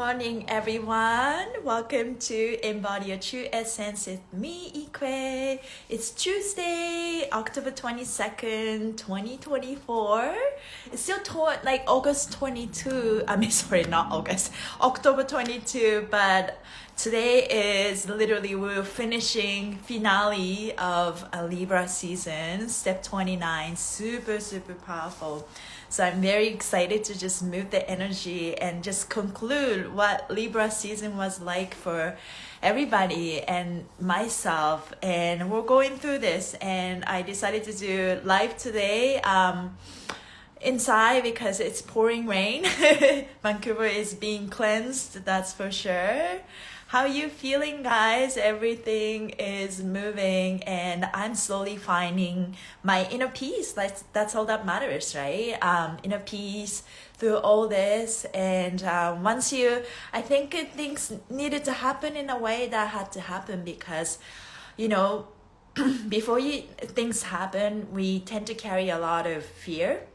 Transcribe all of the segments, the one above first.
Morning, everyone. Welcome to Embody Your True Essence with me, IKUE. It's Tuesday, October 22nd, 2024. It's still like August 22. I mean, sorry, not August. October 22, but today is literally we're finishing finale of a Libra season, step 29. Super, super powerful. So I'm very excited to just move the energy and just conclude what Libra season was like for everybody and myself. And we're going through this, and I decided to do live today inside because it's pouring rain. Vancouver is being cleansed, that's for sure. How you feeling, guys? Everything is moving, and I'm slowly finding my inner peace. That's all that matters, right? Inner peace through all this. And I think things needed to happen in a way that had to happen because, before things happen, we tend to carry a lot of fear.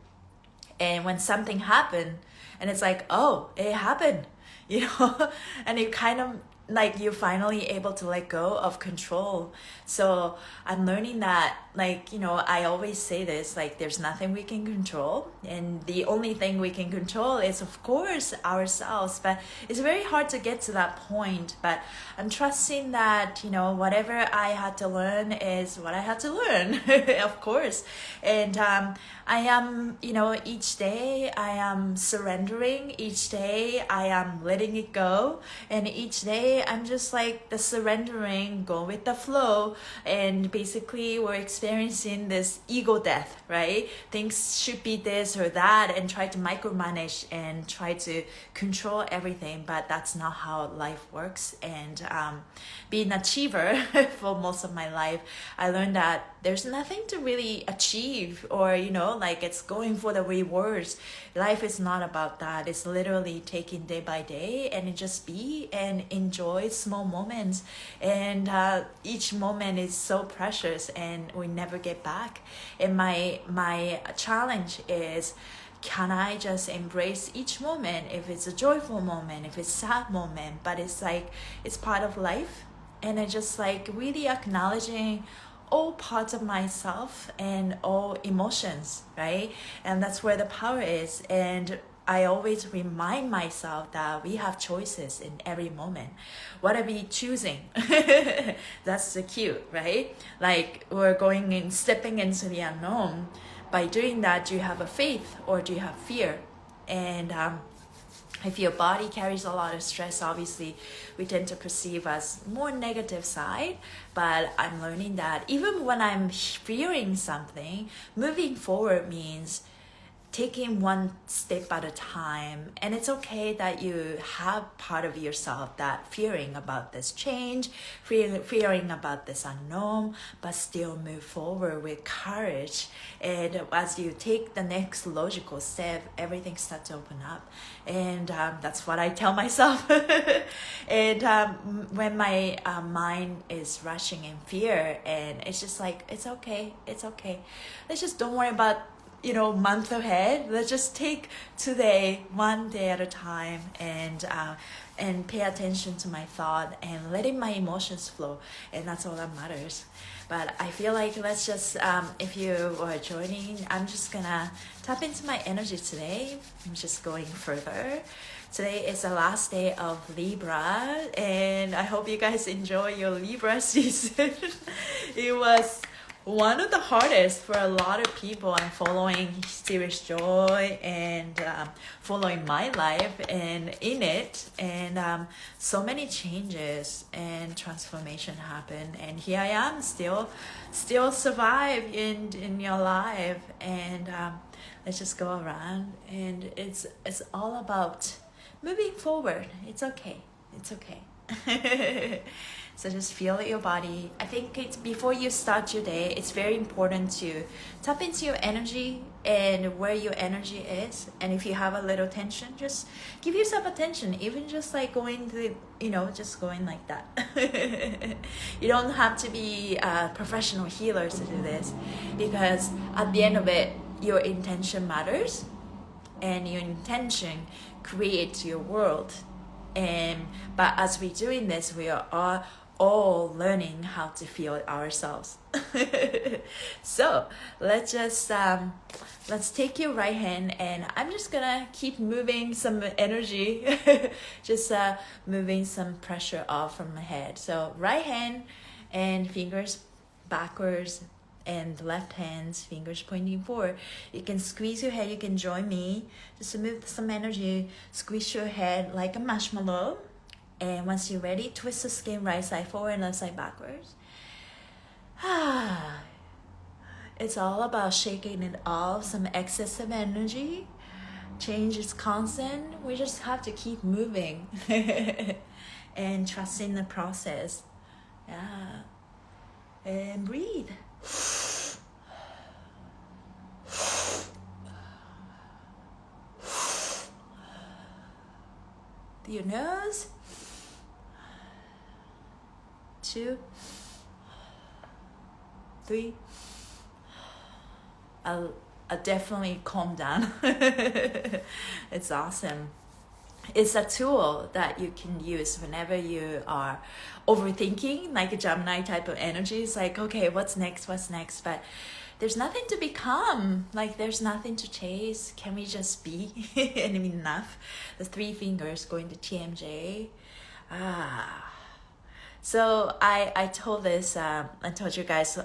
And when something happened, and it's like, oh, it happened, and it kind of like you're finally able to let go of control. So I'm learning that, I always say this, there's nothing we can control, and the only thing we can control is, of course, ourselves. But it's very hard to get to that point. But I'm trusting that, whatever I had to learn is what I had to learn, of course. And I am, each day I am surrendering, each day I am letting it go, and each day I'm just like the surrendering, go with the flow. And basically we're experiencing this ego death, right? Things should be this or that, and try to micromanage and try to control everything, but that's not how life works. And being an achiever for most of my life, I learned that there's nothing to really achieve, or it's going for the rewards. Life is not about that. It's literally taking day by day and just be and enjoy small moments. And each moment is so precious, and we never get back. And my challenge is, can I just embrace each moment? If it's a joyful moment, if it's a sad moment, but it's part of life. And I just really acknowledging all parts of myself and all emotions, right? And that's where the power is. And I always remind myself that we have choices in every moment. What are we choosing? That's the cue, right? We're stepping into the unknown. By doing that, do you have a faith or do you have fear? And if your body carries a lot of stress, obviously we tend to perceive as more negative side. But I'm learning that even when I'm fearing something, moving forward means taking one step at a time. And it's okay that you have part of yourself that fearing about this change, fearing about this unknown, but still move forward with courage. And as you take the next logical step, everything starts to open up. And that's what I tell myself. And when my mind is rushing in fear, and it's just it's okay. Let's just don't worry about month ahead. Let's just take today one day at a time, and pay attention to my thought and letting my emotions flow, and that's all that matters. But I feel let's just if you are joining, I'm just gonna tap into my energy today. I'm just going further. Today is the last day of Libra, and I hope you guys enjoy your Libra season. It was one of the hardest for a lot of people. I'm following Serious Joy and following my life and in it, and so many changes and transformation happen, and here I am still survive in your life. And let's just go around, and it's all about moving forward. It's okay. So just feel your body. I think it's before you start your day, it's very important to tap into your energy and where your energy is. And if you have a little tension, just give yourself attention, even just going to, just going like that. You don't have to be professional healers to do this, because at the end of it, your intention matters, and your intention creates your world. But as we're doing this, we are all learning how to feel ourselves. So let's just let's take your right hand, and I'm just gonna keep moving some energy, just moving some pressure off from my head. So right hand and fingers backwards, and left hand's fingers pointing forward. You can squeeze your head, you can join me just to move some energy. Squeeze your head like a marshmallow, and once you're ready, twist the skin right side forward and left side backwards. It's all about shaking it off, some excessive energy. Change is constant. We just have to keep moving and trusting the process. Yeah. And breathe. Through your nose. 2, 3. I'll definitely calm down. It's awesome. It's a tool that you can use whenever you are overthinking, like a Gemini type of energy. It's like, okay, what's next? But there's nothing to become. Like, there's nothing to chase. Can we just be? And enough. The 3 fingers going to TMJ. So I told this, I told you guys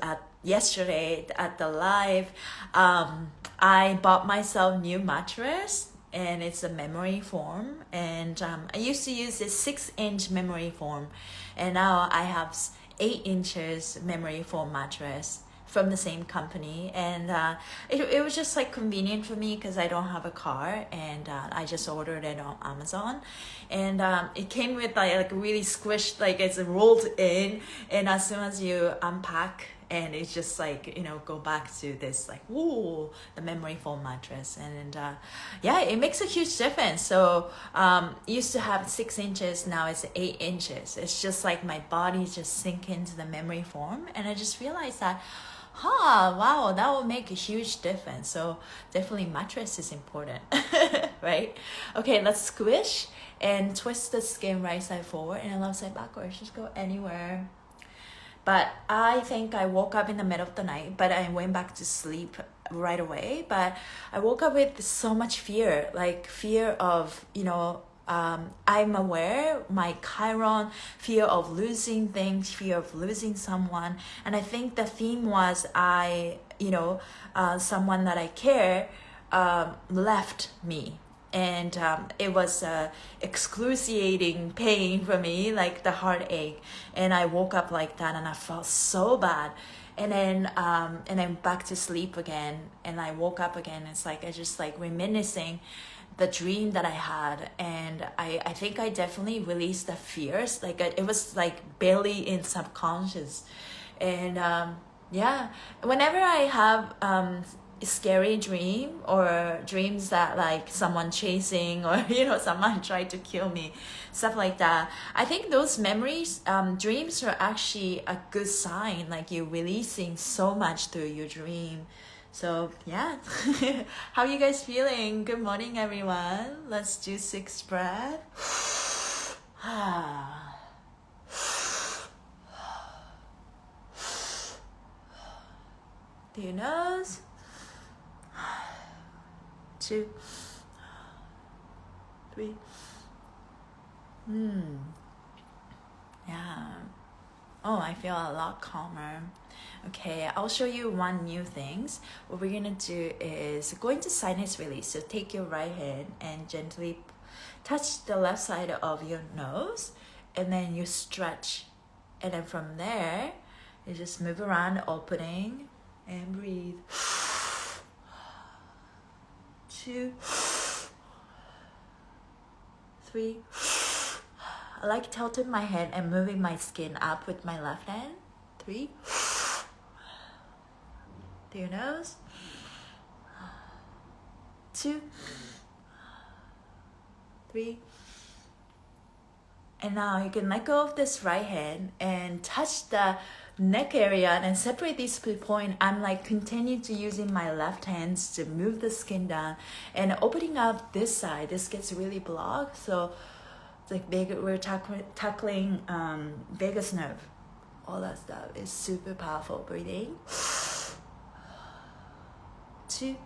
yesterday at the live, I bought myself new mattress, and it's a memory foam, and I used to use this 6-inch memory foam, and now I have 8 inches memory foam mattress from the same company, and it was just like convenient for me because I don't have a car, and I just ordered it on Amazon, and it came with like really squished, like it's rolled in, and as soon as you unpack, and it's just like, you know, go back to this like, woo, the memory foam mattress, and yeah, it makes a huge difference. So used to have 6 inches, now it's 8 inches. It's just like my body just sink into the memory foam, and I just realized that, wow, that will make a huge difference. So definitely mattress is important, right? Okay, let's squish and twist the skin right side forward and left side backwards. Just go anywhere. But I think I woke up in the middle of the night, but I went back to sleep right away. But I woke up with so much fear, like fear of, you know, I'm aware, my Chiron, fear of losing things, fear of losing someone. And I think the theme was someone that I care left me. And it was excruciating pain for me, like the heartache. And I woke up like that, and I felt so bad. And then back to sleep again. And I woke up again. It's like I just like reminiscing the dream that I had, and I think I definitely released the fears. Like it was like barely in subconscious, and yeah. Whenever I have a scary dream or dreams that like someone chasing or someone tried to kill me, stuff like that, I think those memories, dreams are actually a good sign. Like you're releasing so much through your dream. So yeah. How you guys feeling? Good morning, everyone. Let's do 6 breaths. Through your nose. 2, 3. Yeah. Oh, I feel a lot calmer. Okay, I'll show you one new things. What we're gonna do is going to sinus release. So take your right hand and gently touch the left side of your nose, and then you stretch, and then from there you just move around, opening, and breathe. 2, 3. I like tilting my head and moving my skin up with my left hand. 3. Through your nose. 2, 3. And now you can let go of this right hand and touch the neck area and separate these 2 points. I'm like continue to using my left hands to move the skin down and opening up this side. This gets really blocked, so like we're tackling vagus nerve. All that stuff is super powerful. Breathing. 2,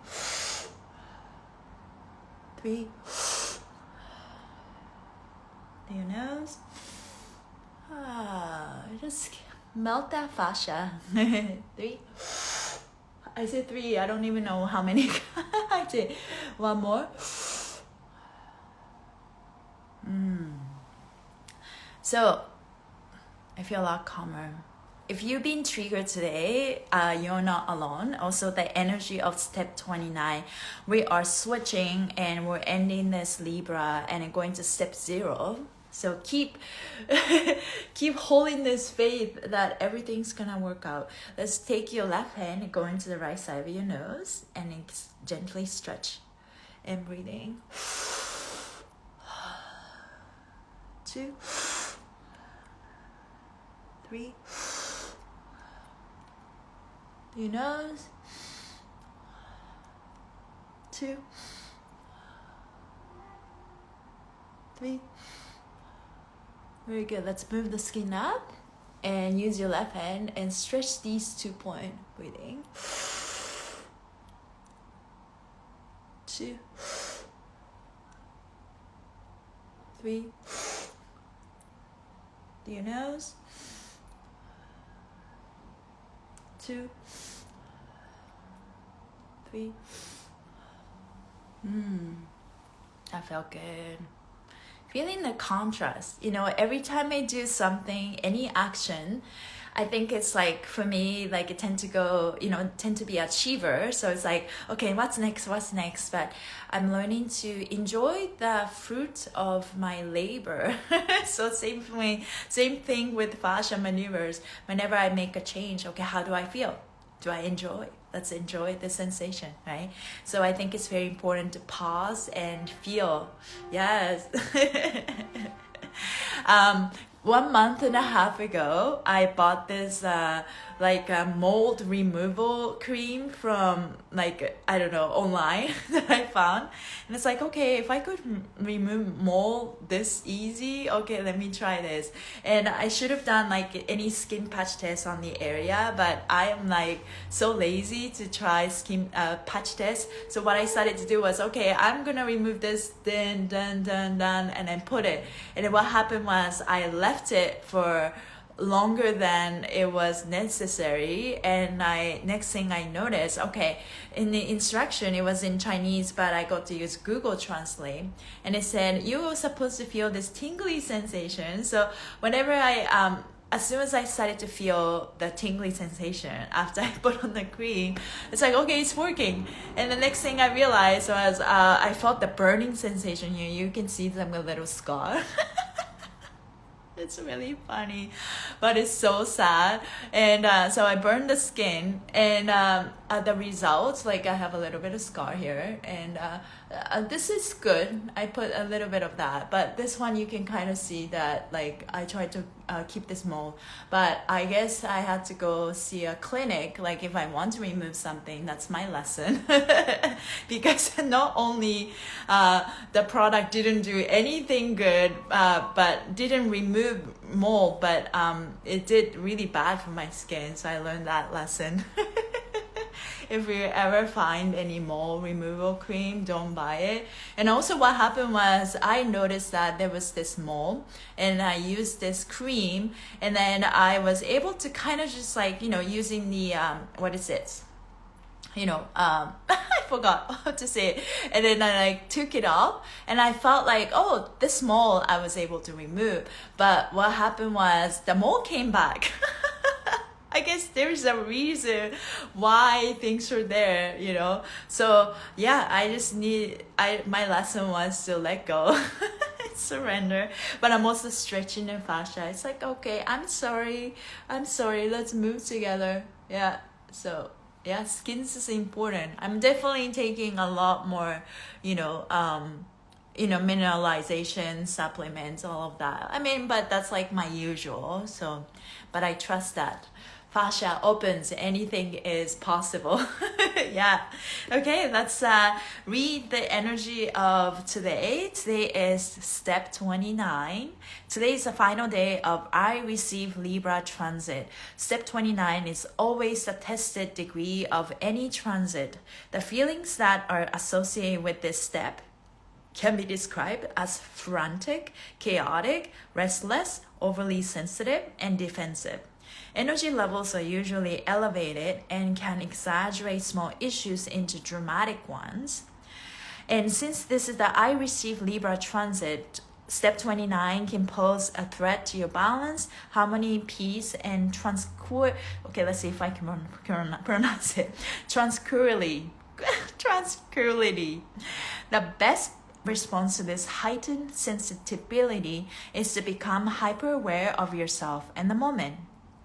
3. Through your nose. Just melt that fascia. 3. I said 3. I don't even know how many. I did. One more. So I feel a lot calmer. If you've been triggered today, you're not alone. Also, the energy of step 29, we are switching and we're ending this Libra and going to step 0. So keep holding this faith that everything's gonna work out. Let's take your left hand and go into the right side of your nose and then gently stretch and breathing. 2, 3. Your nose. 2, 3. Very good. Let's move the skin up and use your left hand and stretch these 2 points. Breathing. 2, 3. Do your nose. 2, 3. That felt good. Feeling the contrast. You know, every time I do something, any action, I think it's like, for me, like it tend to go, tend to be achiever. So it's like, okay, what's next? But I'm learning to enjoy the fruit of my labor. So same thing with fascia maneuvers. Whenever I make a change, okay, how do I feel? Do I enjoy? Let's enjoy the sensation, right? So I think it's very important to pause and feel. Yes. 1.5 months ago, I bought this mold removal cream from I don't know, online that I found. And it's like, okay, if I could remove mold this easy, okay, let me try this. And I should have done any skin patch test on the area, but I am so lazy to try skin patch test. So what I started to do was, okay, I'm gonna remove this, done, and then put it. And then what happened was I left it for longer than it was necessary, and next thing I noticed, okay, in the instruction it was in Chinese, but I got to use Google Translate, and it said you were supposed to feel this tingly sensation. So whenever as soon as I started to feel the tingly sensation after I put on the cream, it's like, okay, it's working. And the next thing I realized was I felt the burning sensation here. You can see some little scar. It's really funny, but it's so sad. And so I burned the skin, and the results, I have a little bit of scar here, and this is good. I put a little bit of that, but this one you can kind of see that I tried to keep this mold, but I guess I had to go see a clinic if I want to remove something. That's my lesson. Because not only the product didn't do anything good, but didn't remove mold, but it did really bad for my skin. So I learned that lesson. If you ever find any mold removal cream, don't buy it. And also what happened was I noticed that there was this mold, and I used this cream, and then I was able to kind of just using the what is it, I forgot how to say it. And then I took it off, and I felt oh, this mold I was able to remove. But what happened was the mold came back. I guess there's a reason why things are there, So yeah, my lesson was to let go, surrender. But I'm also stretching the fascia. It's like, okay, I'm sorry, let's move together. Yeah, so yeah, skin is important. I'm definitely taking a lot more, mineralization, supplements, all of that. I mean, but that's my usual. So, but I trust that fascia opens, anything is possible. Yeah. Okay, let's read the energy of today. Today is step 29. Today is the final day of I receive Libra transit. Step 29 is always the tested degree of any transit. The feelings that are associated with this step can be described as frantic, chaotic, restless, overly sensitive, and defensive. Energy levels are usually elevated and can exaggerate small issues into dramatic ones. And since this is the I receive Libra transit, step 29 can pose a threat to your balance, harmony, peace, and okay, let's see if I can pronounce it. Tranquility. Tranquility. The best response to this heightened sensitivity is to become hyper aware of yourself and the moment.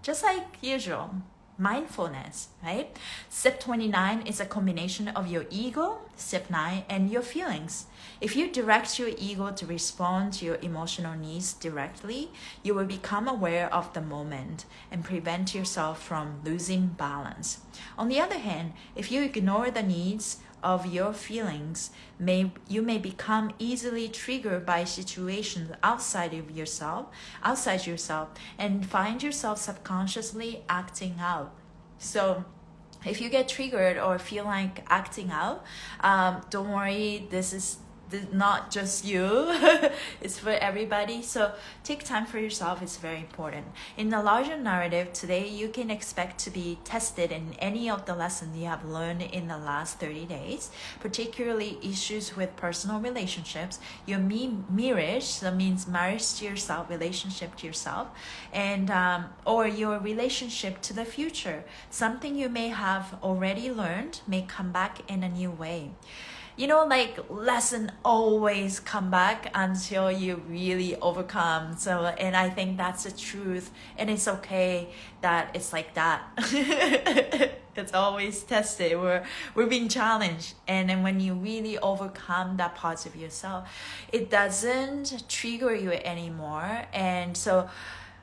Just like usual, mindfulness, right? Step 29 is a combination of your ego, step 9, and your feelings. If you direct your ego to respond to your emotional needs directly, you will become aware of the moment and prevent yourself from losing balance. On the other hand, if you ignore the needs of your feelings, you may become easily triggered by situations outside yourself, and find yourself subconsciously acting out. So if you get triggered or feel like acting out, don't worry, this is not just you. It's for everybody. So take time for yourself. It's very important. In the larger narrative today, you can expect to be tested in any of the lessons you have learned in the last 30 days, particularly issues with personal relationships, your marriage, that means marriage to yourself, relationship to yourself, and or your relationship to the future. Something you may have already learned may come back in a new way. You know, like lesson always come back until you really overcome. So, and I think that's the truth, and it's okay that it's like that. It's always tested. We're being challenged, and then when you really overcome that parts of yourself, it doesn't trigger you anymore. And so,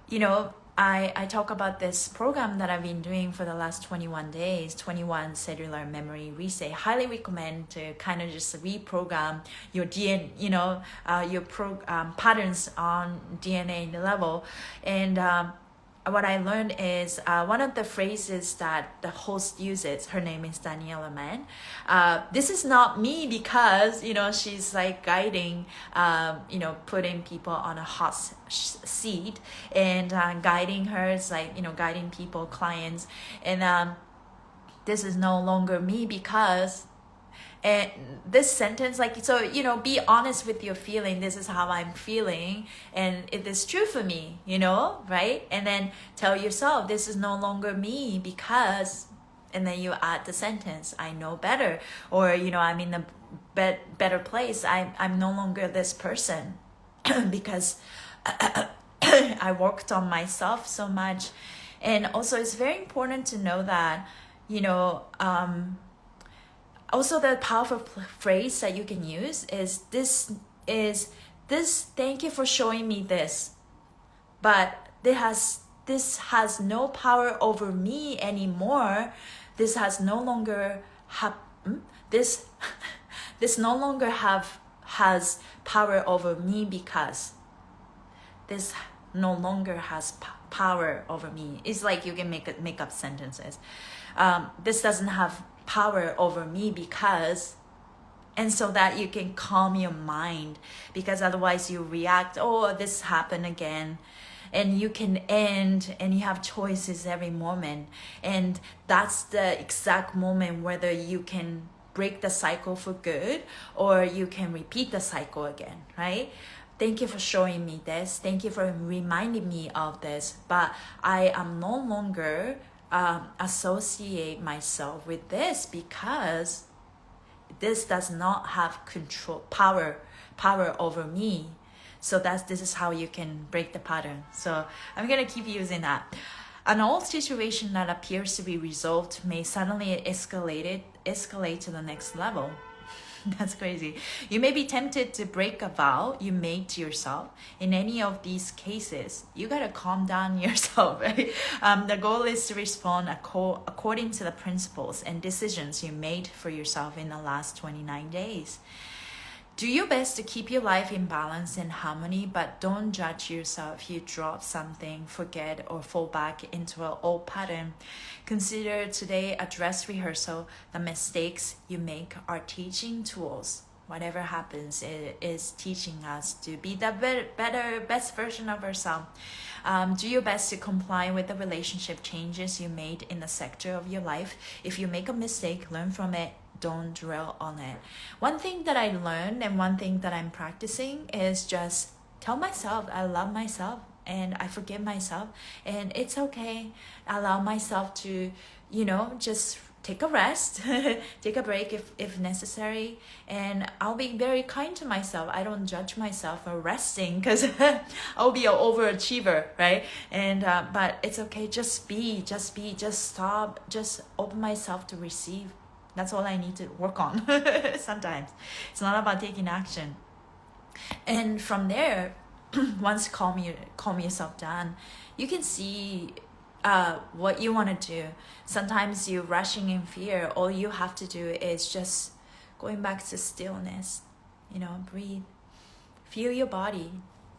you know, I talk about this program that I've been doing for the last 21 days, 21 cellular memory reset. Highly recommend to kind of just reprogram your DNA, your patterns on DNA level. And what I learned is one of the phrases that the host uses, her name is Daniela Mann. This is not me because, she's like guiding, putting people on a hot seat and guiding her. It's like, guiding people, clients. And this is no longer me because... And this sentence, be honest with your feeling. This is how I'm feeling, and it is true for me, right? And then tell yourself, this is no longer me because, and then you add the sentence, I know better, or, I'm in a better place. I'm no longer this person because I worked on myself so much. And also it's very important to know that, also, the powerful phrase that you can use is this, thank you for showing me this, but this has no power over me anymore. This has no longer this no longer has power over me because this no longer has power over me. It's like you can make up sentences. This doesn't have power over me because, and so that you can calm your mind, because otherwise you react, oh, this happened again, and you can end, and you have choices every moment, and that's the exact moment whether you can break the cycle for good or you can repeat the cycle again, right? Thank you for showing me this. Thank you for reminding me of this, but I am no longer associate myself with this because this does not have power over me. So this is how you can break the pattern. So I'm gonna keep using that. An old situation that appears to be resolved may suddenly escalate to the next level. That's crazy. You may be tempted to break a vow you made to yourself. In any of these cases, you gotta calm down yourself, right? The goal is to respond according to the principles and decisions you made for yourself in the last 29 days. Do your best to keep your life in balance and harmony, but don't judge yourself if you drop something, forget, or fall back into an old pattern. Consider today a dress rehearsal. The mistakes you make are teaching tools. Whatever happens, it is teaching us to be the best version of ourselves. Do your best to comply with the relationship changes you made in the sector of your life. If you make a mistake, learn from it. Don't dwell on it. One thing that I learned and one thing that I'm practicing is just tell myself I love myself and I forgive myself and it's okay. Allow myself to, just take a rest, take a break if necessary, and I'll be very kind to myself. I don't judge myself for resting because I'll be an overachiever, right? And but it's okay. Just stop, just open myself to receive. That's all I need to work on. Sometimes it's not about taking action. And from there, once calm yourself down, you can see what you want to do. Sometimes you're rushing in fear. All you have to do is just going back to stillness. Breathe, feel your body,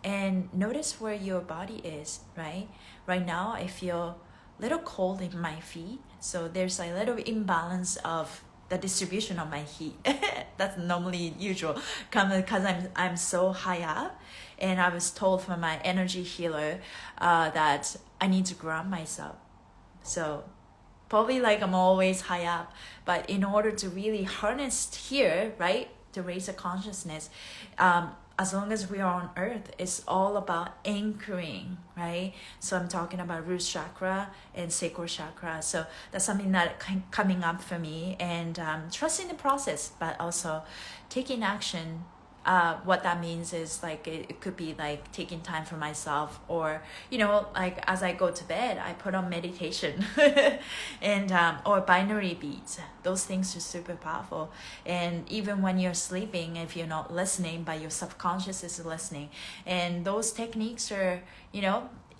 and notice where your body is. Right now, I feel a little cold in my feet, so there's a little imbalance of the distribution of my heat. That's normally usual because I'm so high up, and I was told from my energy healer that I need to ground myself. So probably I'm always high up, but in order to really harness here, right, to raise a consciousness, as long as we are on earth, it's all about anchoring, right? So I'm talking about root chakra and sacral chakra. So that's something that coming up for me, and trusting the process, but also taking action. What that means is it could be taking time for myself, or as I go to bed, I put on meditation and or binary beats. Those things are super powerful. And even when you're sleeping, if you're not listening, but your subconscious is listening, and those techniques are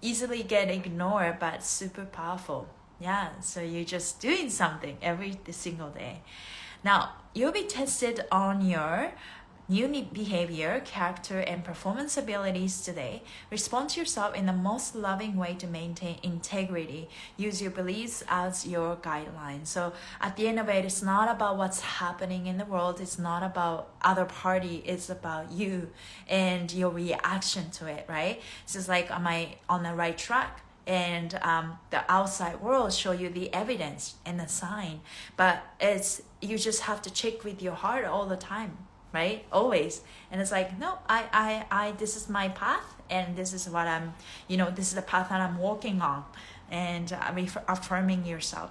easily get ignored, but super powerful. Yeah, so you're just doing something every single day. Now you'll be tested on your unique behavior, character, and performance abilities today. Respond to yourself in the most loving way to maintain integrity. Use your beliefs as your guideline. So at the end of it, it's not about what's happening in the world. It's not about other party. It's about you and your reaction to it, right? It's just am I on the right track? And the outside world show you the evidence and the sign. But you just have to check with your heart all the time. Right? Always. And it's no, I this is my path, and this is what I'm, this is the path that I'm walking on, and affirming yourself.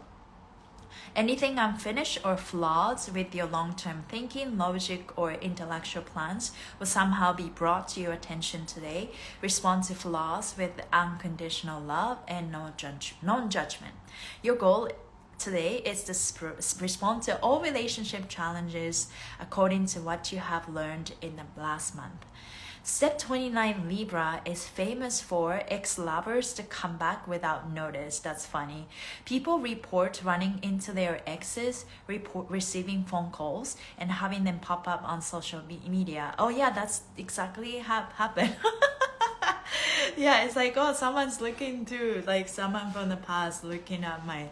Anything unfinished or flaws with your long-term thinking, logic, or intellectual plans will somehow be brought to your attention today. Respond to flaws with unconditional love and non-judgment. Your goal today is to respond to all relationship challenges according to what you have learned in the last month. Step 29 Libra is famous for ex-lovers to come back without notice. That's funny. People report running into their exes, receiving phone calls, and having them pop up on social media. Oh yeah, that's exactly happened. Yeah, it's someone's looking through, someone from the past looking at my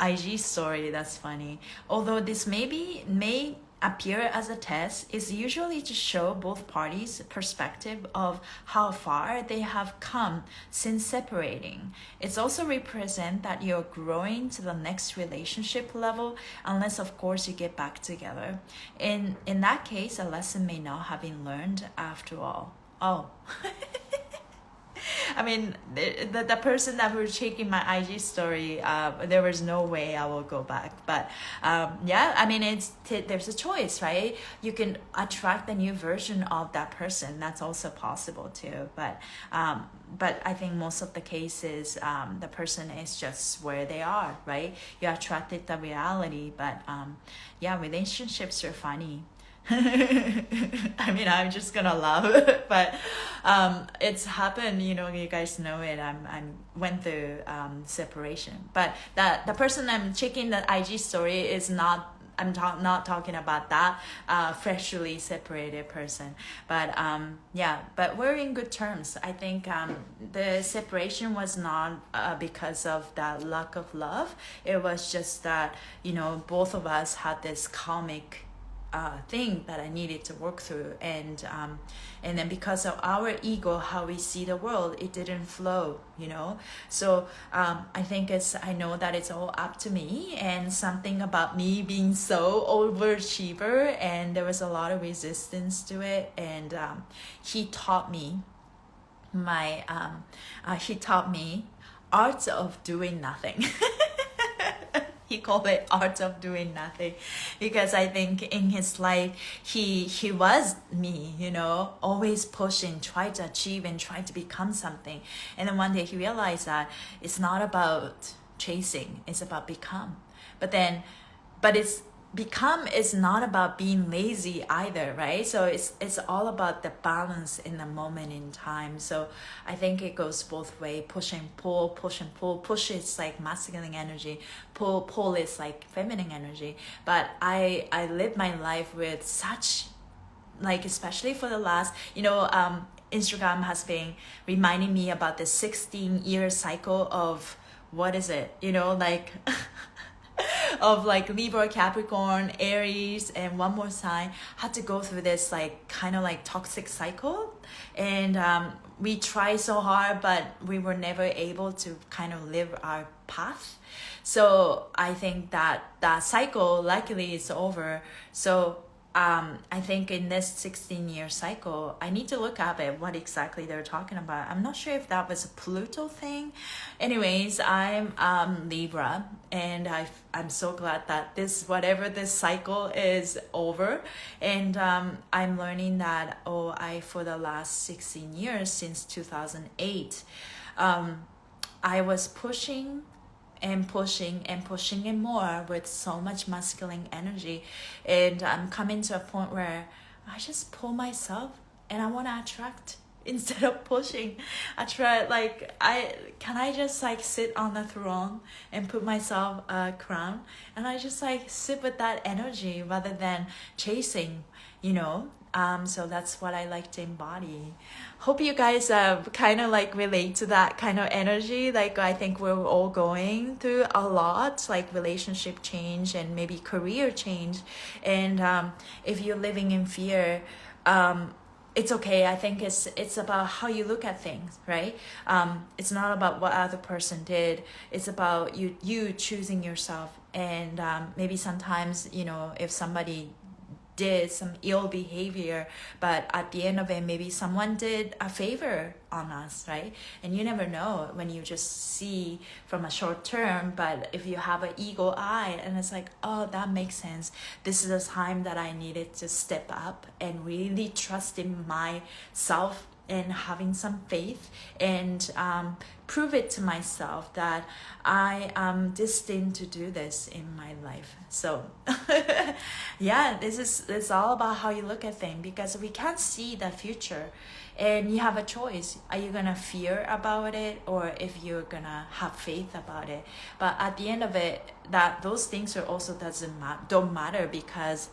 IG story. That's funny. Although this may appear as a test, is usually to show both parties' perspective of how far they have come since separating. It's also represent that you're growing to the next relationship level, unless of course you get back together. In that case, a lesson may not have been learned after all. Oh. I mean, the person that was checking my IG story, there was no way I will go back. But yeah, I mean, there's a choice, right? You can attract the new version of that person. That's also possible too. But I think most of the cases, the person is just where they are, right? You attracted the reality. But yeah, relationships are funny. I mean, I'm just gonna laugh, but it's happened. You know, you guys know it. I'm went through separation, but the person I'm checking the IG story is not. Not talking about that freshly separated person, but yeah, but we're in good terms. I think the separation was not because of that lack of love. It was just that, you know, both of us had this karmic thing that I needed to work through, and then because of our ego, how we see the world, it didn't flow, you know. So I think I know that it's all up to me, and something about me being so overachiever, and there was a lot of resistance to it, and he taught me art of doing nothing. He called it art of doing nothing, because I think in his life he was me, you know, always pushing, try to achieve and try to become something. And then one day he realized that it's not about chasing, it's about become. But it's become is not about being lazy either, right? So it's all about the balance in the moment in time. So I think it goes both way, push and pull, push and pull. Push is like masculine energy, pull is like feminine energy. But I live my life with such, like, especially for the last, you know, Instagram has been reminding me about the 16-year cycle of, what is it, you know, like of like Libra, Capricorn, Aries, and one more sign had to go through this like kind of like toxic cycle. And we try so hard, but we were never able to kind of live our path. So I think that cycle luckily is over. So I think in this 16-year cycle, I need to look up at what exactly they're talking about. I'm not sure if that was a Pluto thing. Anyways, I'm Libra, and I'm so glad that whatever this cycle is over. And I'm learning that, for the last 16 years, since 2008, I was pushing and more with so much masculine energy, and I'm coming to a point where I just pull myself and I want to attract instead of pushing. I try, like, can I just like sit on the throne and put myself a crown, and I just like sit with that energy rather than chasing, you know. So that's what I like to embody. Hope you guys kind of like relate to that kind of energy. Like, I think we're all going through a lot, like relationship change and maybe career change. And if you're living in fear, it's okay. I think it's about how you look at things, right? It's not about what other person did. It's about you choosing yourself. And maybe sometimes, you know, if somebody did some ill behavior, but at the end of it, maybe someone did a favor on us, right? And you never know when you just see from a short term. But if you have an eagle eye, and it's like, oh, that makes sense, this is a time that I needed to step up and really trust in myself and having some faith, and prove it to myself that I am destined to do this in my life. So yeah, it's all about how you look at things, because we can't see the future, and you have a choice. Are you gonna fear about it, or if you're gonna have faith about it? But at the end of it, that those things are also don't matter, because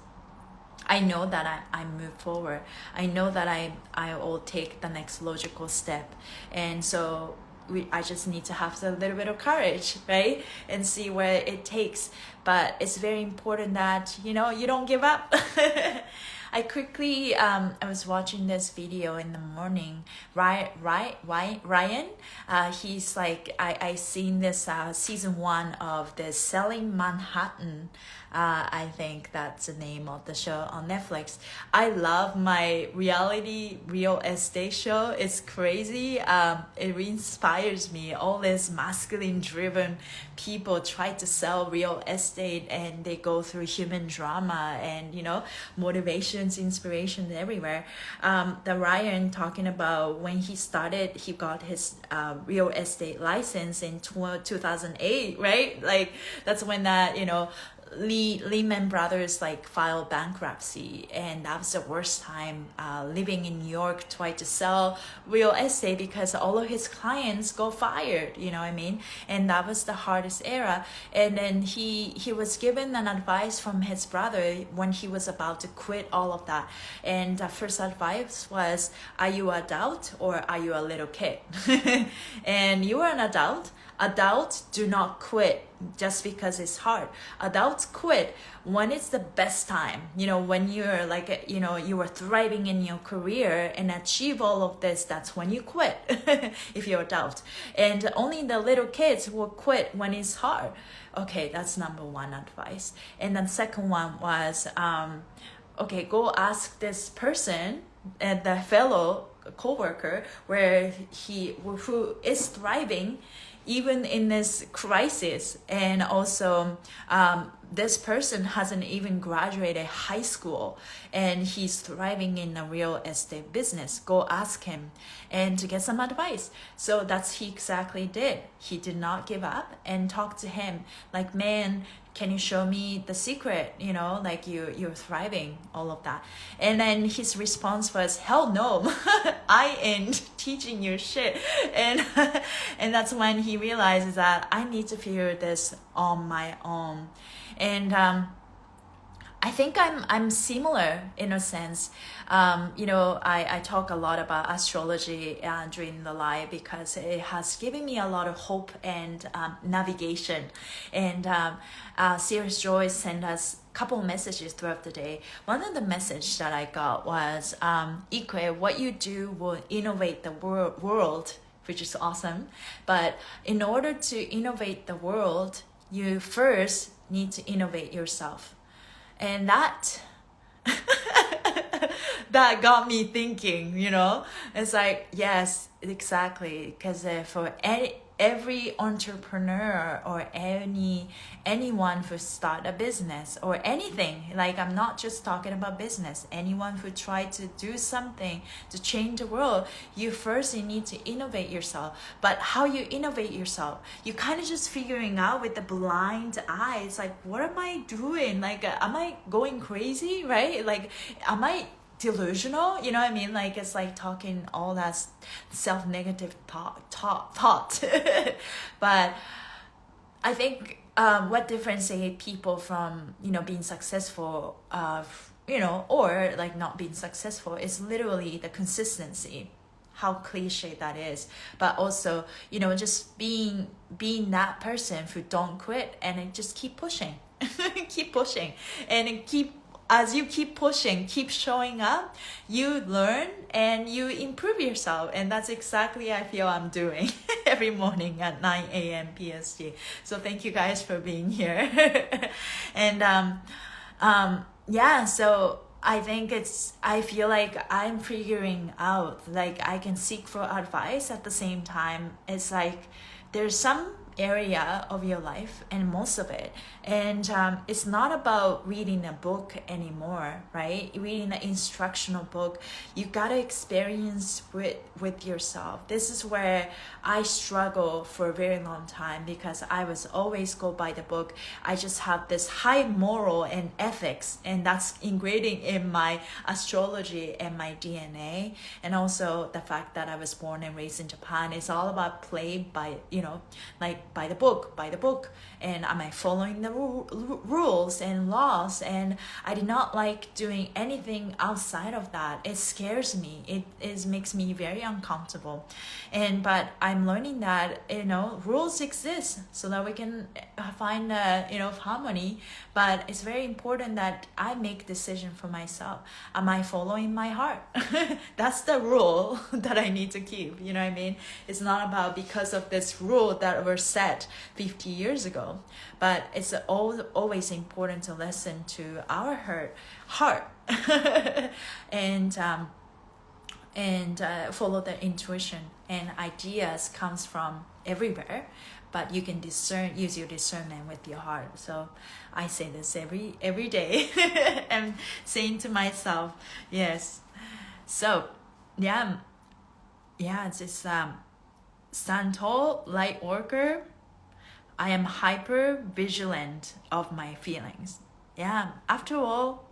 I know that I move forward. I know that I will take the next logical step. And so I just need to have a little bit of courage, right? And see where it takes. But it's very important that, you know, you don't give up. I quickly, I was watching this video in the morning. Ryan, he's like, I seen this season 1 of the Selling Manhattan. I think that's the name of the show on Netflix. I love my reality real estate show. It's crazy. It inspires me. All these masculine driven people try to sell real estate, and they go through human drama and, you know, motivations, inspirations everywhere. The Ryan talking about when he started, he got his real estate license in 2008, right? Like, that's when that, you know, Lehman Brothers like filed bankruptcy, and that was the worst time living in New York, trying to sell real estate because all of his clients got fired, you know what I mean? And that was the hardest era. And then he was given an advice from his brother when he was about to quit all of that. And the first advice was, are you an adult or are you a little kid? And you are an adult. Adults do not quit just because it's hard. Adults quit when it's the best time, you know, when you're like, you know, you are thriving in your career and achieve all of this. That's when you quit if you're adult. And only the little kids will quit when it's hard. Okay, that's number one advice. And then second one was, okay, go ask this person and the fellow co-worker who is thriving even in this crisis. And also this person hasn't even graduated high school and he's thriving in a real estate business. Go ask him and to get some advice. So that's he exactly did. He did not give up and talk to him like, man, can you show me the secret, you know, like you're thriving, all of that. And then his response was, hell no, I ain't teaching you shit. And that's when he realizes that I need to figure this on my own. And I think I'm similar in a sense. You know, I talk a lot about astrology during the live because it has given me a lot of hope and navigation. And Sirius Joy sent us a couple messages throughout the day. One of the messages that I got was, Ikue, what you do will innovate the world, which is awesome. But in order to innovate the world, you first need to innovate yourself. And that that got me thinking, you know, it's like, yes, exactly. Because for every entrepreneur or anyone who start a business or anything, like I'm not just talking about business, anyone who try to do something to change the world, you need to innovate yourself. But how you innovate yourself, you kind of just figuring out with the blind eyes, like, what am I doing? Like, am I going crazy, right? Like, am I delusional? You know what I mean? Like, it's like talking all that self-negative thought. But I think what differentiates people from, you know, being successful, you know, or like not being successful is literally the consistency. How cliche that is, but also, you know, just being that person who don't quit and just keep pushing, keep pushing, and as you keep pushing, keep showing up, you learn and you improve yourself. And that's exactly I feel I'm doing every morning at 9 a.m. PST. So thank you guys for being here. And yeah, so I think I feel like I'm figuring out, like I can seek for advice at the same time. It's like there's some area of your life and most of it, and it's not about reading a book anymore, right? Reading an instructional book, you gotta experience with yourself. This is where I struggle for a very long time because I was always go by the book. I just have this high moral and ethics, and that's ingrained in my astrology and my DNA, and also the fact that I was born and raised in Japan. It's all about play by, you know, like by the book, and am I following the rules and laws? And I did not like doing anything outside of that. It scares me. It makes me very uncomfortable. But I'm learning that, you know, rules exist so that we can find you know, harmony. But it's very important that I make decision for myself. Am I following my heart? That's the rule that I need to keep. You know what I mean? It's not about because of this rule that were set 50 years ago, but it's always important to listen to our heart and follow the intuition. And ideas comes from everywhere, but you can use your discernment with your heart. So I say this every day. I'm saying to myself, yes. So yeah, it's just stand tall, light worker, I am hyper vigilant of my feelings. Yeah, after all,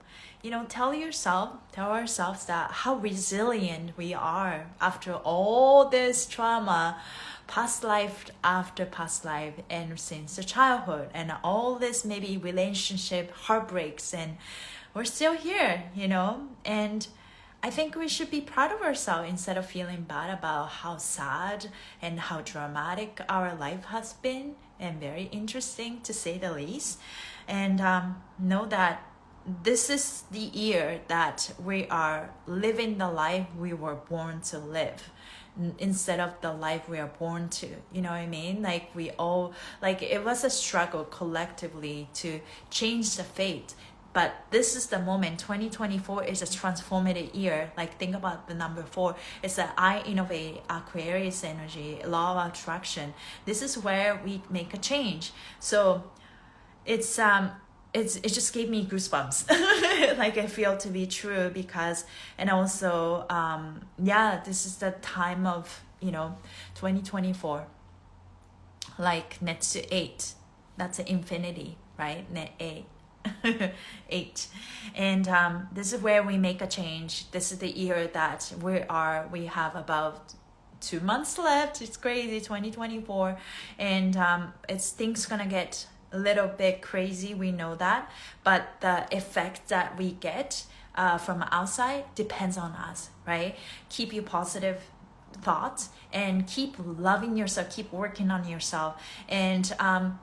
tell ourselves that how resilient we are after all this trauma, past life after past life, and since the childhood, and all this maybe relationship heartbreaks, and we're still here, and I think we should be proud of ourselves instead of feeling bad about how sad and how dramatic our life has been, and very interesting to say the least. And know that this is the year that we are living the life we were born to live instead of the life we are born to. You know what I mean? Like we all, like it was a struggle collectively to change the fate. But this is the moment. 2024 is a transformative year. Like think about the number 4. It's the I innovate, Aquarius energy, law of attraction. This is where we make a change. So it just gave me goosebumps. Like I feel to be true because, and also, this is the time of, 2024. Like next to 8, that's an infinity, right? Net 8. 8. And this is where we make a change. This is the year that we have about 2 months left. It's crazy, 2024. And things gonna get a little bit crazy, we know that, but the effect that we get from outside depends on us, right? Keep your positive thoughts and keep loving yourself, keep working on yourself, and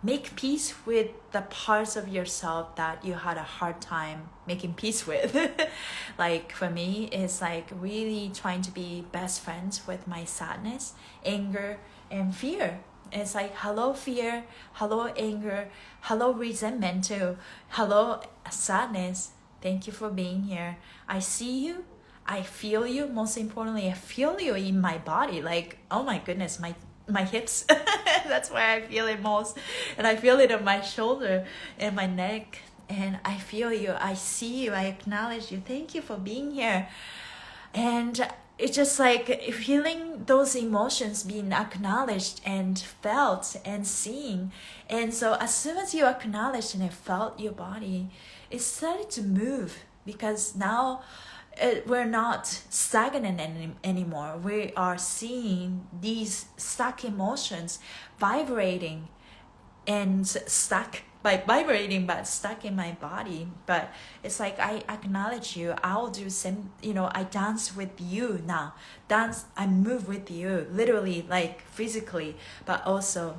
make peace with the parts of yourself that you had a hard time making peace with. Like for me, it's like really trying to be best friends with my sadness, anger, and fear. It's like, hello fear, hello anger, hello resentment too, hello sadness. Thank you for being here. I see you, I feel you. Most importantly, I feel you in my body. Like, oh my goodness, my hips. That's where I feel it most. And I feel it on my shoulder and my neck. And I feel you, I see you, I acknowledge you. Thank you for being here. And it's just like feeling those emotions being acknowledged and felt and seen. And so as soon as you acknowledged and felt your body, it started to move, because now we're not stagnant anymore. We are seeing these stuck emotions vibrating and stuck vibrating, but stuck in my body. But it's like, I acknowledge you, I'll do some, I dance with you now. I move with you, literally, like physically, but also,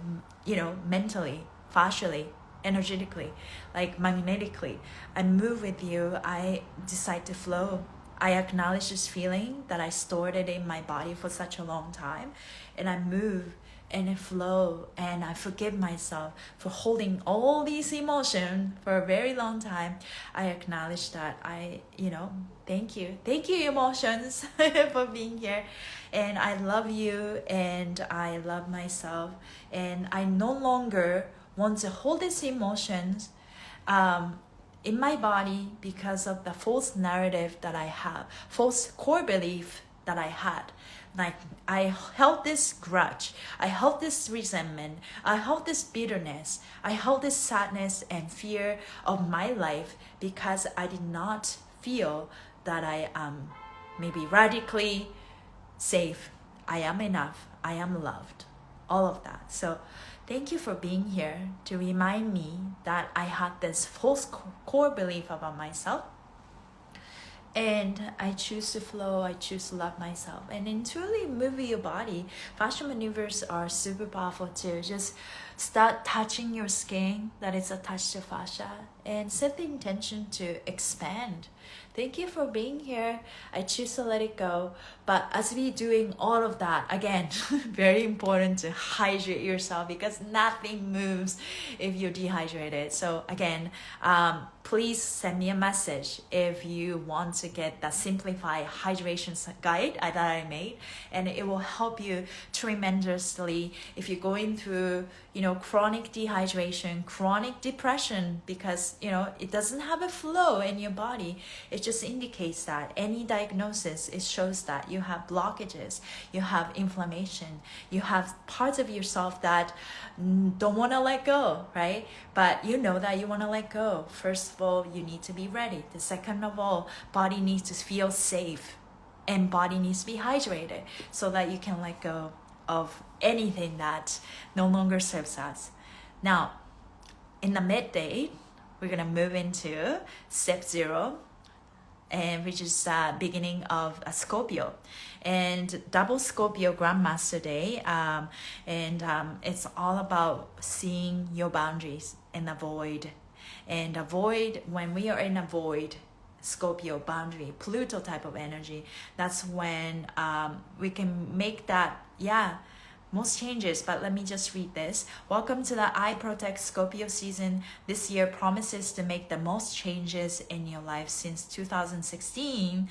mentally, fascially, energetically, like magnetically. I move with you. I decide to flow. I acknowledge this feeling that I stored it in my body for such a long time, and I move and I flow, and I forgive myself for holding all these emotions for a very long time. I acknowledge that thank you emotions for being here, and I love you, and I love myself, and I no longer want to hold these emotions in my body because of the false narrative that I have, false core belief that I had. Like I held this grudge, I held this resentment, I held this bitterness, I held this sadness and fear of my life because I did not feel that I am maybe radically safe, I am enough, I am loved, all of that. So thank you for being here to remind me that I had this false core belief about myself. And I choose to flow, I choose to love myself. And then truly move your body. Fascia maneuvers are super powerful too. Just start touching your skin that is attached to fascia, and set the intention to expand. Thank you for being here. I choose to let it go. But as we doing all of that, again, very important to hydrate yourself, because nothing moves if you're dehydrated. So again, please send me a message if you want to get that simplified hydration guide that I made, and it will help you tremendously if you're going through chronic dehydration, chronic depression, because it doesn't have a flow in your body. It just indicates that any diagnosis, it shows that you have blockages, you have inflammation, you have parts of yourself that don't want to let go, right? But you know that you want to let go. First of all, you need to be ready. The second of all, body needs to feel safe, and body needs to be hydrated so that you can let go of anything that no longer serves us. Now, in the midday, we're going to move into step 0, and which is beginning of a Scorpio, and double Scorpio Grandmaster Day, it's all about seeing your boundaries in the void. And a void, when we are in a void, Scorpio boundary, Pluto type of energy, that's when we can make that, most changes. But let me just read this. Welcome to the I Protect Scorpio season. This year promises to make the most changes in your life since 2016.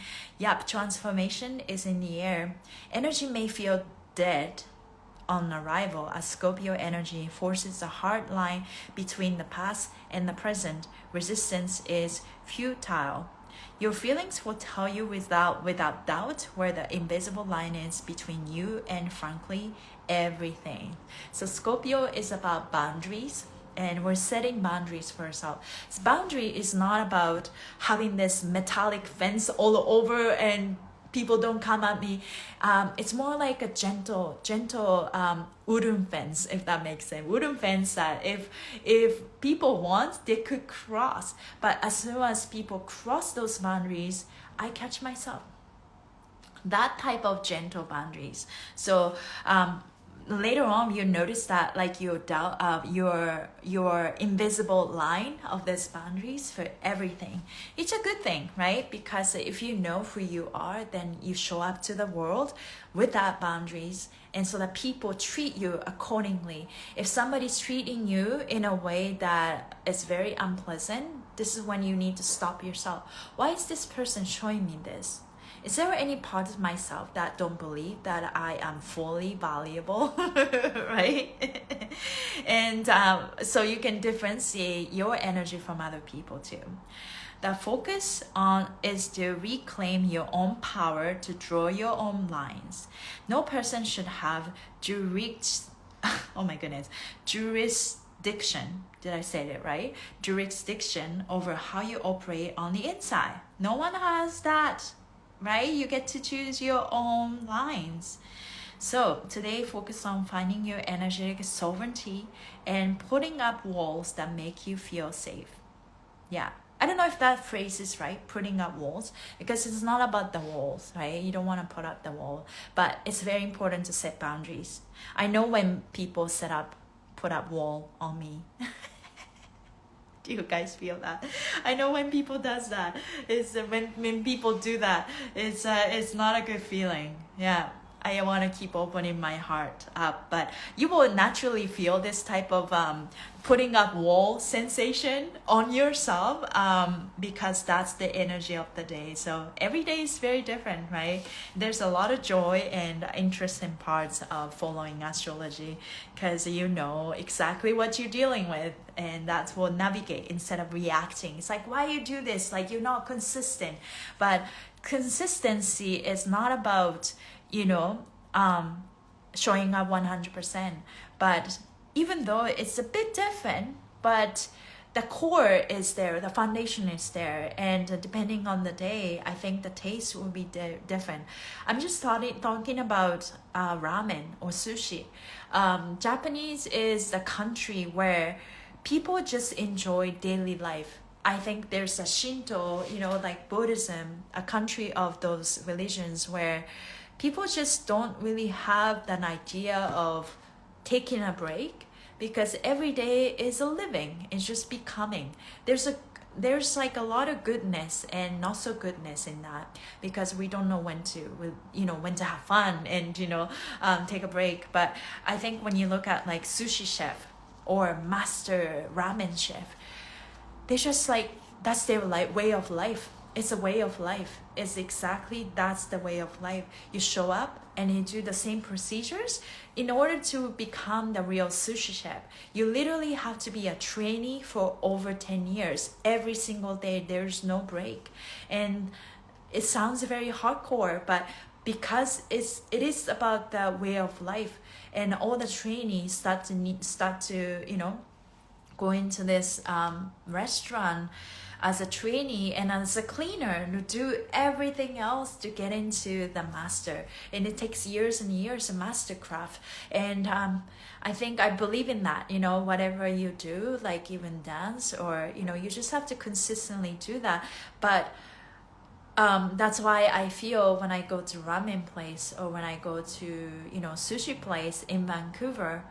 Transformation is in the air. Energy may feel dead on arrival, as Scorpio energy forces a hard line between the past and the present. Resistance is futile. Your feelings will tell you without doubt where the invisible line is between you and, frankly, everything. So Scorpio is about boundaries, and we're setting boundaries for ourselves. So boundary is not about having this metallic fence all over and people don't come at me. It's more like a gentle wooden fence, if that makes sense. Wooden fence that if people want, they could cross. But as soon as people cross those boundaries, I catch myself. That type of gentle boundaries. So later on, you notice that like your invisible line of these boundaries for everything. It's a good thing, right? Because if you know who you are, then you show up to the world with that boundaries, and so that people treat you accordingly. If somebody's treating you in a way that is very unpleasant, this is when you need to stop yourself. Why is this person showing me this? Is there any part of myself that don't believe that I am fully valuable, right? And so you can differentiate your energy from other people too. The focus is to reclaim your own power to draw your own lines. No person should have jurisdiction. Did I say that right? Jurisdiction over how you operate on the inside. No one has that. Right? You get to choose your own lines. So today, focus on finding your energetic sovereignty and putting up walls that make you feel safe. I don't know if that phrase is right, putting up walls, because it's not about the walls, right? You don't want to put up the wall, but it's very important to set boundaries. I know when people put up wall on me. Do you guys feel that? I know when people does that, it's when people do that, it's not a good feeling. I want to keep opening my heart up, but you will naturally feel this type of putting up wall sensation on yourself, because that's the energy of the day. So every day is very different, right? There's a lot of joy and interesting parts of following astrology, because you know exactly what you're dealing with, and that's what navigate instead of reacting. It's like, why you do this? Like, you're not consistent. But consistency is not about showing up 100%. But even though it's a bit different, but the core is there, the foundation is there, and depending on the day, I think the taste will be different. I'm just talking about ramen or sushi. Japanese is the country where people just enjoy daily life. I think there's a Shinto, like Buddhism, a country of those religions where people just don't really have an idea of taking a break, because every day is a living. It's just becoming. There's like a lot of goodness and not so goodness in that, because we don't know when to have fun and take a break. But I think when you look at like sushi chef or master ramen chef, they just like, that's their way of life. it's a way of life. It's exactly, that's the way of life. You show up and you do the same procedures. In order to become the real sushi chef, you literally have to be a trainee for over 10 years. Every single day, there's no break. And it sounds very hardcore, but because it is about the way of life, and all the trainees start to go into this restaurant as a trainee and as a cleaner, to do everything else to get into the master. And it takes years and years of master craft. And I believe in that, whatever you do, like even dance, or, you just have to consistently do that. But that's why I feel when I go to ramen place, or when I go to, sushi place in Vancouver,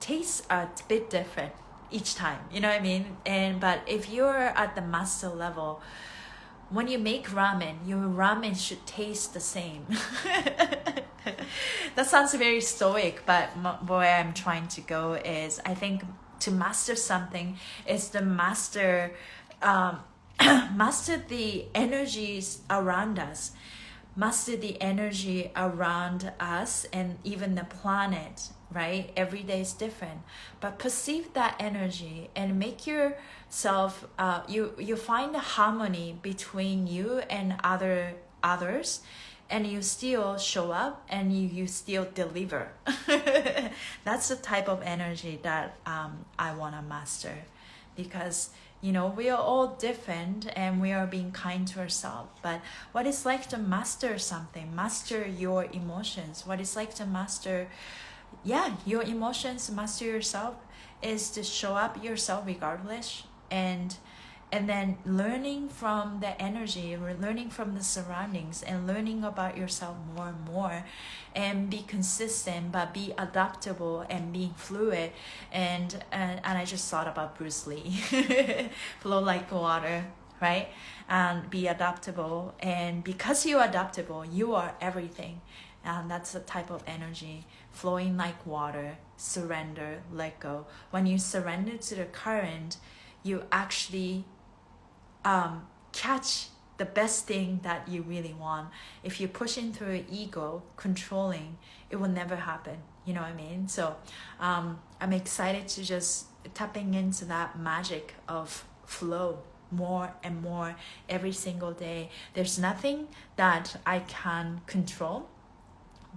tastes are a bit different each time, you know what I mean? But if you're at the master level, when you make ramen, your ramen should taste the same. That sounds very stoic, but where I'm trying to go is, I think to master something is to master master the energies around us, master the energy around us, and even the planet, right? Every day is different, but perceive that energy and make yourself, you find a harmony between you and others, and you still show up and you still deliver. That's the type of energy that I want to master, because we are all different and we are being kind to ourselves. But what it's like to master something, master your emotions, what it's like to master, your emotions, master yourself, is to show up yourself regardless, and then learning from the energy, learning from the surroundings, and learning about yourself more and more, and be consistent, but be adaptable and being fluid. And I just thought about Bruce Lee, flow like water, right? And be adaptable, and because you're adaptable, you are everything. And that's the type of energy, flowing like water, surrender, let go. When you surrender to the current, you actually catch the best thing that you really want. If you're pushing through your ego, controlling, it will never happen. You know what I mean? So I'm excited to just tapping into that magic of flow more and more every single day. There's nothing that I can control,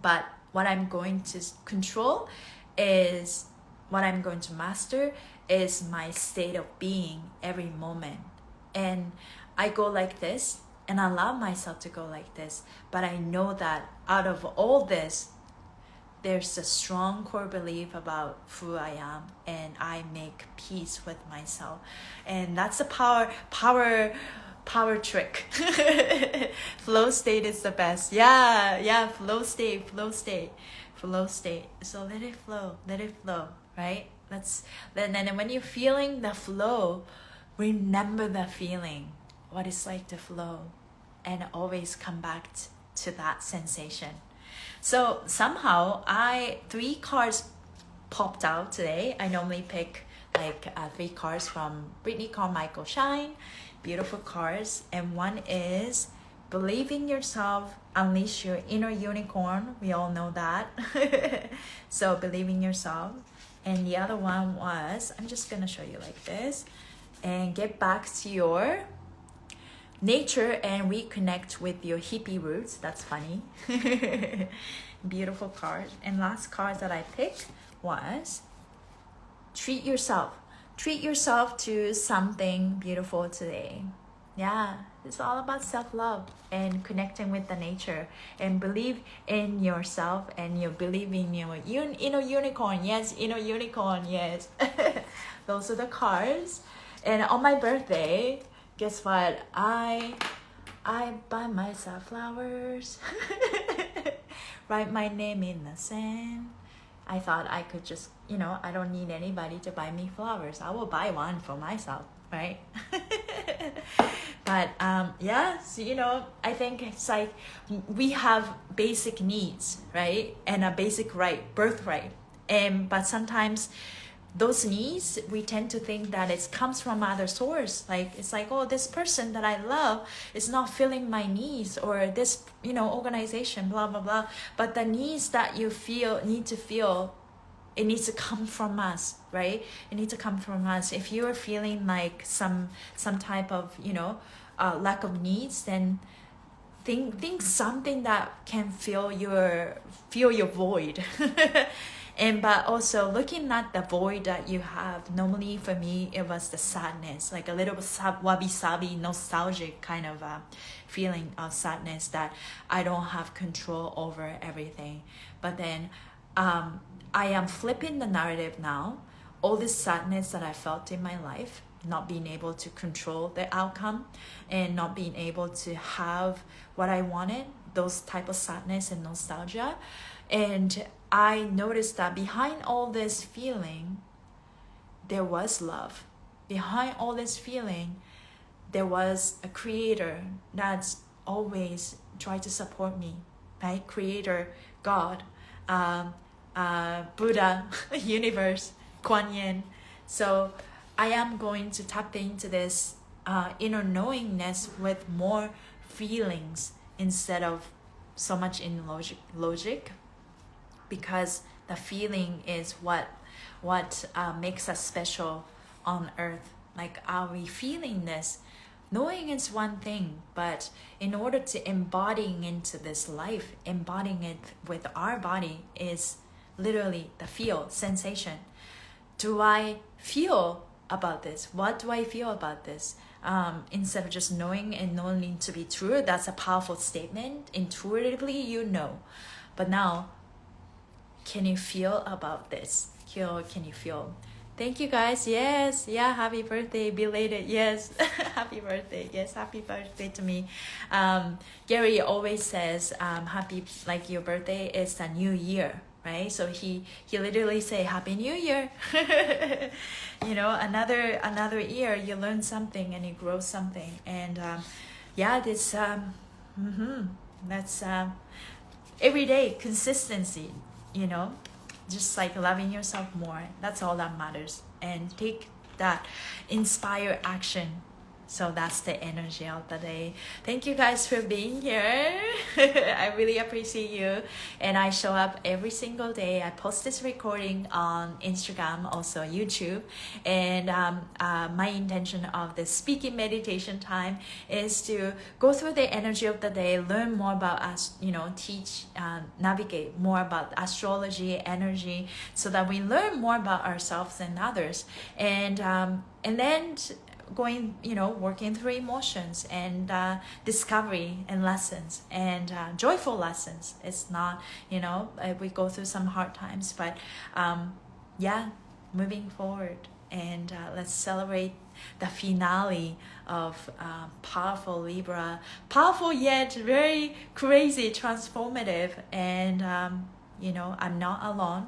but what I'm going to control is, what I'm going to master is my state of being every moment. And I go like this, and I allow myself to go like this. But I know that out of all this, there's a strong core belief about who I am, and I make peace with myself. And that's a power trick. Flow state is the best. Yeah, flow state. So let it flow, right? Then when you're feeling the flow, remember the feeling, what it's like to flow, and always come back to that sensation. So somehow 3 cards popped out today. I normally pick like 3 cards from Brittany Carmichael Shine, beautiful cards. And one is believe in yourself, unleash your inner unicorn. We all know that. So believe in yourself. And the other one was, I'm just gonna show you like this, and get back to your nature and reconnect with your hippie roots. That's funny. Beautiful card. And last card that I picked was treat yourself to something beautiful today. It's all about self-love and connecting with the nature, and believe in yourself, and you believe in your inner unicorn. Yes, inner unicorn. Yes. Those are the cards. And on my birthday, guess what? I buy myself flowers. Write my name in the sand. I thought I could just, I don't need anybody to buy me flowers. I will buy one for myself, right? But so, I think it's like we have basic needs, right? And a basic birthright. But sometimes those needs, we tend to think that it comes from other source. Like it's like, oh, this person that I love is not filling my needs, or this, you know, organization, blah blah blah. But the needs that you need to feel, it needs to come from us, right? It needs to come from us. If you are feeling like some type of, you know, lack of needs, then think something that can fill your void. And but also looking at the void that you have, normally for me it was the sadness, like a little wabi-sabi nostalgic kind of feeling of sadness, that I don't have control over everything. But then I am flipping the narrative now. All this sadness that I felt in my life, not being able to control the outcome and not being able to have what I wanted, those type of sadness and nostalgia. And I noticed that behind all this feeling, there was love. Behind all this feeling, there was a creator that's always tried to support me, right? Creator, God, Buddha, universe, Kuan Yin. So I am going to tap into this inner knowingness with more feelings instead of so much in logic, because the feeling is what makes us special on earth. Like, are we feeling this? Knowing is one thing, but in order to embodying into this life, embodying it with our body is literally the feel, sensation. Do I feel about this? What do I feel about this? Instead of just knowing and knowing to be true, that's a powerful statement. Intuitively, you know. But now, can you feel about this? Can you feel? Thank you guys. Yes. Yeah. Happy birthday. Belated. Yes. Happy birthday. Yes. Happy birthday to me. Gary always says, happy, like your birthday is the new year, right? So he literally say Happy New Year. You know, another year, you learn something and you grow something. And yeah, this that's everyday consistency, you know, just like loving yourself more. That's all that matters. And take that inspire action. So that's the energy of the day. Thank you guys for being here. I really appreciate you. And I show up every single day. I post this recording on Instagram, also YouTube. And my intention of this speaking meditation time is to go through the energy of the day, learn more about us, you know, teach, navigate more about astrology, energy, so that we learn more about ourselves and others. And then going, you know, working through emotions and discovery and lessons and joyful lessons. It's not, you know, we go through some hard times, but yeah, moving forward. And let's celebrate the finale of powerful Libra, powerful yet very crazy, transformative. And you know, I'm not alone.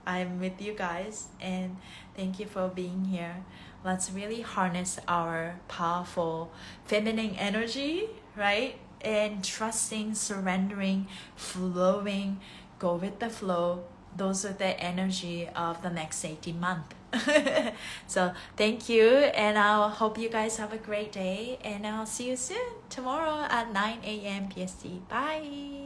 I'm with you guys, and thank you for being here. Let's really harness our powerful feminine energy, right? And trusting, surrendering, flowing, go with the flow. Those are the energy of the next 18 months. So thank you, and I hope you guys have a great day, and I'll see you soon tomorrow at 9 a.m. PST. Bye.